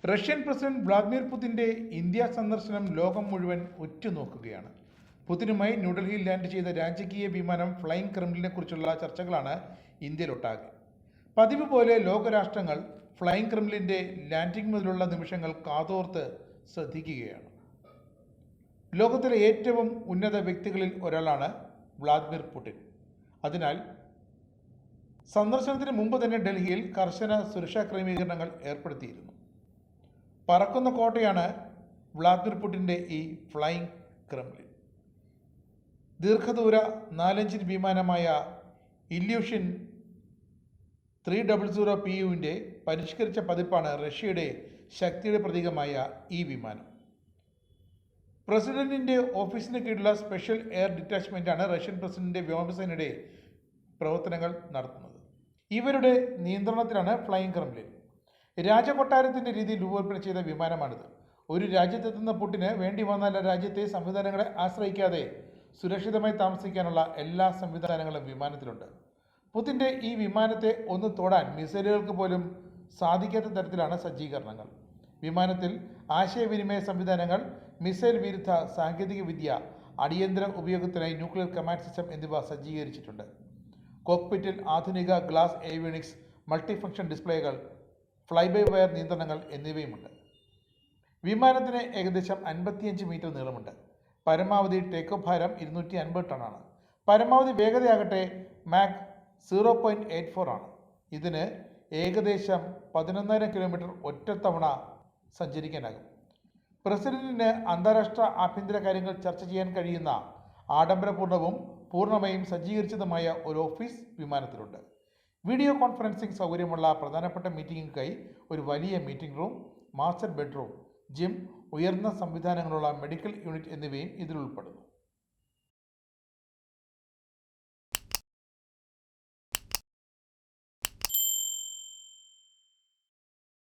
Russian president Vladimir പുതിൻ്റെ India സന്ദർശനം ലോകം മുഴുവൻ ഉറ്റുനോക്കുകയാണ്. പുതിനുമായി ന്യൂഡൽഹിയിൽ ലാൻഡ് ചെയ്ത രാജകീയ വിമാനം ഫ്ലൈയിങ് ക്രെംലിനെ കുറിച്ചുള്ള ചർച്ചകളാണ് ഇന്ത്യയിലൊട്ടാകെ. പതിവ് പോലെ ലോകരാഷ്ട്രങ്ങൾ ഫ്ലൈയിങ് ക്രെംലിൻ്റെ ലാൻഡിംഗ് മുതലുള്ള നിമിഷങ്ങൾ കാതോർത്ത് ശ്രദ്ധിക്കുകയാണ്. ലോകത്തിലെ ഏറ്റവും ഉന്നത വ്യക്തികളിൽ ഒരാളാണ് വ്ളാദിമിർ പുടിൻ. അതിനാൽ സന്ദർശനത്തിന് മുമ്പ് തന്നെ ഡൽഹിയിൽ കർശന സുരക്ഷാ ക്രമീകരണങ്ങൾ ഏർപ്പെടുത്തിയിരുന്നു. പറക്കുന്ന കോട്ടയാണ് വ്ളാദിമിർ പുടിൻ്റെ ഈ ഫ്ലൈയിങ് ക്രെംലിൻ. ദീർഘദൂര 4 എഞ്ചിൻ വിമാനമായ ഇല്യൂഷൻ 300PUവിൻ്റെ പരിഷ്കരിച്ച പതിപ്പാണ് റഷ്യയുടെ ശക്തിയുടെ പ്രതീകമായ ഈ വിമാനം. പ്രസിഡന്റിൻ്റെ ഓഫീസിന് കീഴിലുള്ള സ്പെഷ്യൽ എയർ ഡിറ്റാച്ച്മെൻറ്റാണ് റഷ്യൻ പ്രസിഡന്റിൻ്റെ വ്യോമസേനയുടെ പ്രവർത്തനങ്ങൾ നടത്തുന്നത്. ഇവരുടെ നിയന്ത്രണത്തിലാണ് ഫ്ലൈയിങ് ക്രെംലിൻ. രാജകൊട്ടാരത്തിൻ്റെ രീതിയിൽ രൂപകൽപ്പന ചെയ്ത വിമാനമാണിത്. ഒരു രാജ്യത്തെത്തുന്ന പുടിന് വേണ്ടി വന്നാൽ രാജ്യത്തെ സംവിധാനങ്ങളെ ആശ്രയിക്കാതെ സുരക്ഷിതമായി താമസിക്കാനുള്ള എല്ലാ സംവിധാനങ്ങളും വിമാനത്തിലുണ്ട്. പുതിൻ്റെ ഈ വിമാനത്തെ ഒന്ന് തൊടാൻ മിസൈലുകൾക്ക് പോലും സാധിക്കാത്ത തരത്തിലാണ് സജ്ജീകരണങ്ങൾ. വിമാനത്തിൽ ആശയവിനിമയ സംവിധാനങ്ങൾ, മിസൈൽ വിരുദ്ധ സാങ്കേതിക വിദ്യ, അടിയന്തര ഉപയോഗത്തിനായി ന്യൂക്ലിയർ കമാൻഡ് സിസ്റ്റം എന്നിവ സജ്ജീകരിച്ചിട്ടുണ്ട്. കോക്പിറ്റിൽ ആധുനിക ഗ്ലാസ് ഏവിയോണിക്സ്, മൾട്ടിഫംഗ്ഷൻ ഡിസ്പ്ലേകൾ, ഫ്ലൈ ബൈ വയർ നിയന്ത്രണങ്ങൾ എന്നിവയുമുണ്ട്. വിമാനത്തിന് ഏകദേശം 55 മീറ്റർ നീളമുണ്ട്. പരമാവധി ടേക്ക് ഓഫ് ഭാരം 250 ടണ്ണാണ്. പരമാവധി വേഗതയാകട്ടെ മാക് 0.84 ആണ്. ഇതിന് ഏകദേശം 11,000 കിലോമീറ്റർ ഒറ്റത്തവണ സഞ്ചരിക്കാനാകും. പ്രസിഡന്റിന് അന്താരാഷ്ട്ര ആഭ്യന്തര കാര്യങ്ങൾ ചർച്ച ചെയ്യാൻ കഴിയുന്ന ആഡംബരപൂർണവും പൂർണ്ണമായും സജ്ജീകരിച്ചതുമായ ഒരു ഓഫീസ് വിമാനത്തിലുണ്ട്. വീഡിയോ കോൺഫറൻസിംഗ് സൗകര്യമുള്ള പ്രധാനപ്പെട്ട മീറ്റിംഗുകൾക്കായി ഒരു വലിയ meeting room, master bedroom, gym, ഉയർന്ന സംവിധാനങ്ങളുള്ള മെഡിക്കൽ യൂണിറ്റ് എന്നിവയും ഇതിൽ ഉൾപ്പെടുന്നു.